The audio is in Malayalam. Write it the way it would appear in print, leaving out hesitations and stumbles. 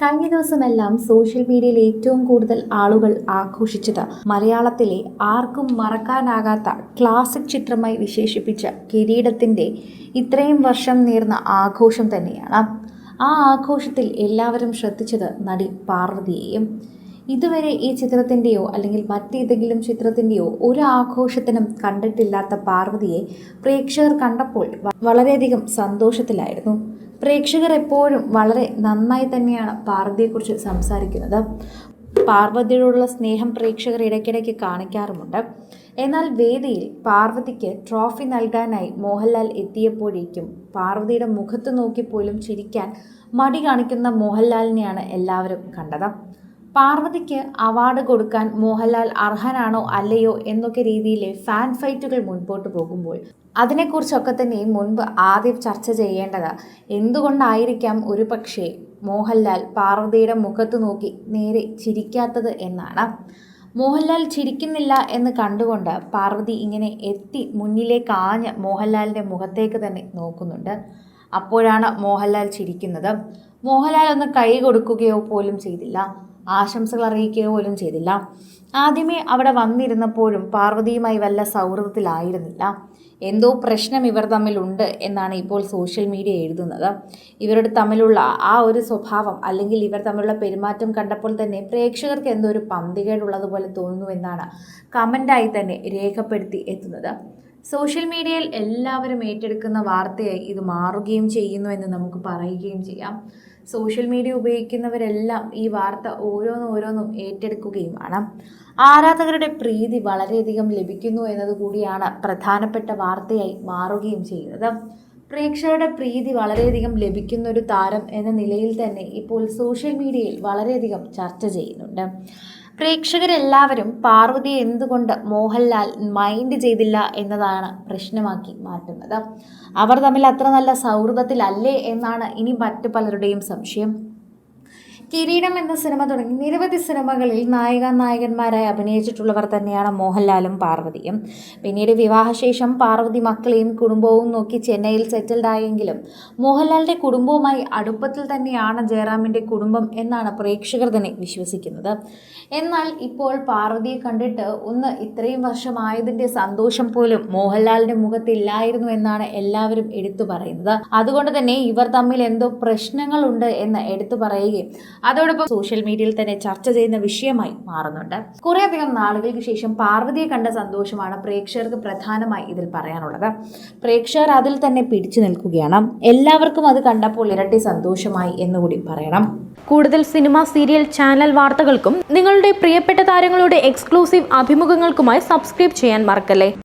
കഴിഞ്ഞ ദിവസമെല്ലാം സോഷ്യൽ മീഡിയയിൽ ഏറ്റവും കൂടുതൽ ആളുകൾ ആഘോഷിച്ചത് മലയാളത്തിലെ ആർക്കും മറക്കാനാകാത്ത ക്ലാസിക് ചിത്രമായി വിശേഷിപ്പിച്ച കിരീടത്തിൻ്റെ ഇത്രയും വർഷം നീർന്ന ആഘോഷം തന്നെയാണ്. ആ ആഘോഷത്തിൽ എല്ലാവരും ശ്രദ്ധിച്ചത് നടി പാർവതിയെയും. ഇതുവരെ ഈ ചിത്രത്തിൻ്റെയോ അല്ലെങ്കിൽ മറ്റേതെങ്കിലും ചിത്രത്തിൻ്റെയോ ഒരു ആഘോഷത്തിനും കണ്ടിട്ടില്ലാത്ത പാർവതിയെ പ്രേക്ഷകർ കണ്ടപ്പോൾ വളരെയധികം സന്തോഷത്തിലായിരുന്നു. പ്രേക്ഷകർ എപ്പോഴും വളരെ നന്നായി തന്നെയാണ് പാർവതിയെക്കുറിച്ച് സംസാരിക്കുന്നത്. പാർവതിയോടുള്ള സ്നേഹം പ്രേക്ഷകർ ഇടയ്ക്കിടയ്ക്ക് കാണിക്കാറുമുണ്ട്. എന്നാൽ വേദിയിൽ പാർവതിക്ക് ട്രോഫി നൽകാനായി മോഹൻലാൽ എത്തിയപ്പോഴേക്കും പാർവതിയുടെ മുഖത്ത് നോക്കിപ്പോലും ചിരിക്കാൻ മടി കാണിക്കുന്ന മോഹൻലാലിനെയാണ് എല്ലാവരും കണ്ടത്. പാർവതിക്ക് അവാർഡ് കൊടുക്കാൻ മോഹൻലാൽ അർഹനാണോ അല്ലയോ എന്നൊക്കെ രീതിയിലെ ഫാൻ ഫൈറ്റുകൾ മുൻപോട്ട് പോകുമ്പോൾ അതിനെക്കുറിച്ചൊക്കെ തന്നെ മുൻപ് ആദ്യം ചർച്ച ചെയ്യേണ്ടത് എന്തുകൊണ്ടായിരിക്കാം ഒരു പക്ഷേ മോഹൻലാൽ പാർവതിയുടെ മുഖത്ത് നോക്കി നേരെ ചിരിക്കാത്തത് എന്നാണ്. മോഹൻലാൽ ചിരിക്കുന്നില്ല എന്ന് കണ്ടുകൊണ്ട് പാർവതി ഇങ്ങനെ എത്തി മുന്നിലേക്ക് ആഞ്ഞ് മോഹൻലാലിൻ്റെ മുഖത്തേക്ക് തന്നെ നോക്കുന്നുണ്ട്. അപ്പോഴാണ് മോഹൻലാൽ ചിരിക്കുന്നത്. മോഹൻലാൽ ഒന്ന് കൈ കൊടുക്കുകയോ പോലും ചെയ്തില്ല, ആശംസകൾ അറിയിക്കുക പോലും ചെയ്തില്ല. ആദ്യമേ അവിടെ വന്നിരുന്നപ്പോഴും പാർവതിയുമായി വല്ല സൗഹൃദത്തിലായിരുന്നില്ല. എന്തോ പ്രശ്നം ഇവർ തമ്മിലുണ്ട് എന്നാണ് ഇപ്പോൾ സോഷ്യൽ മീഡിയ എഴുതുന്നത്. ഇവരുടെ തമ്മിലുള്ള ആ ഒരു സ്വഭാവം അല്ലെങ്കിൽ ഇവർ തമ്മിലുള്ള പെരുമാറ്റം കണ്ടപ്പോൾ തന്നെ പ്രേക്ഷകർക്ക് എന്തോ ഒരു പന്തികേടുള്ളതുപോലെ തോന്നുന്നു എന്നാണ് കമൻ്റായി തന്നെ രേഖപ്പെടുത്തി എത്തുന്നത്. സോഷ്യൽ മീഡിയയിൽ എല്ലാവരും ഏറ്റെടുക്കുന്ന വാർത്തയായി ഇത് മാറുകയും ചെയ്യുന്നു എന്ന് നമുക്ക് പറയുകയും ചെയ്യാം. സോഷ്യൽ മീഡിയ ഉപയോഗിക്കുന്നവരെല്ലാം ഈ വാർത്ത ഓരോന്നും ഏറ്റെടുക്കുകയുമാണ്. ആരാധകരുടെ പ്രീതി വളരെയധികം ലഭിക്കുന്നു എന്നതുകൂടിയാണ് പ്രധാനപ്പെട്ട വാർത്തയായി മാറുകയും ചെയ്യുന്നത്. പ്രേക്ഷകരുടെ പ്രീതി വളരെയധികം ലഭിക്കുന്ന ഒരു താരം എന്ന നിലയിൽ തന്നെ ഇപ്പോൾ സോഷ്യൽ മീഡിയയിൽ വളരെയധികം ചർച്ച ചെയ്യുന്നുണ്ട്. പ്രേക്ഷകരെല്ലാവരും പാർവതിയെ എന്തുകൊണ്ട് മോഹൻലാൽ മൈൻഡ് ചെയ്തില്ല എന്നതാണ് പ്രശ്നമാക്കി മാറ്റുന്നത്. അവർ തമ്മിൽ അത്ര നല്ല സൗഹൃദത്തിലല്ലേ എന്നാണ് ഇനി മറ്റു പലരുടെയും സംശയം. കിരീടം എന്ന സിനിമ തുടങ്ങി നിരവധി സിനിമകളിൽ നായകന്മാരായി അഭിനയിച്ചിട്ടുള്ളവർ തന്നെയാണ് മോഹൻലാലും പാർവതിയും. പിന്നീട് വിവാഹശേഷം പാർവതി മക്കളെയും കുടുംബവും നോക്കി ചെന്നൈയിൽ സെറ്റിൽഡ് ആയെങ്കിലും മോഹൻലാലിൻ്റെ കുടുംബവുമായി അടുപ്പത്തിൽ തന്നെയാണ് ജയറാമിൻ്റെ കുടുംബം എന്നാണ് പ്രേക്ഷകർ തന്നെ വിശ്വസിക്കുന്നത്. എന്നാൽ ഇപ്പോൾ പാർവതിയെ കണ്ടിട്ട് ഇത്രയും വർഷമായതിൻ്റെ സന്തോഷം പോലും മോഹൻലാലിൻ്റെ മുഖത്തില്ലായിരുന്നു എന്നാണ് എല്ലാവരും എടുത്തു പറയുന്നത്. അതുകൊണ്ട് തന്നെ ഇവർ തമ്മിൽ എന്തോ പ്രശ്നങ്ങളുണ്ട് എന്ന് എടുത്തു പറയുകയും അതോടൊപ്പം സോഷ്യൽ മീഡിയയിൽ തന്നെ ചർച്ച ചെയ്യുന്ന വിഷയമായി മാറുന്നുണ്ട്. കുറേയധികം നാളുകൾക്ക് ശേഷം പാർവതിയെ കണ്ട സന്തോഷമാണ് പ്രേക്ഷകർക്ക് പ്രധാനമായി ഇതിൽ പറയാനുള്ളത്. പ്രേക്ഷകർ അതിൽ തന്നെ പിടിച്ചു നിൽക്കുകയാണ്. എല്ലാവർക്കും അത് കണ്ടപ്പോൾ ഇരട്ടി സന്തോഷമായി എന്നുകൂടി പറയണം. കൂടുതൽ സിനിമ, സീരിയൽ, ചാനൽ വാർത്തകൾക്കും നിങ്ങളുടെ പ്രിയപ്പെട്ട താരങ്ങളുടെ എക്സ്ക്ലൂസീവ് അഭിമുഖങ്ങൾക്കുമായി സബ്സ്ക്രൈബ് ചെയ്യാൻ മറക്കല്ലേ.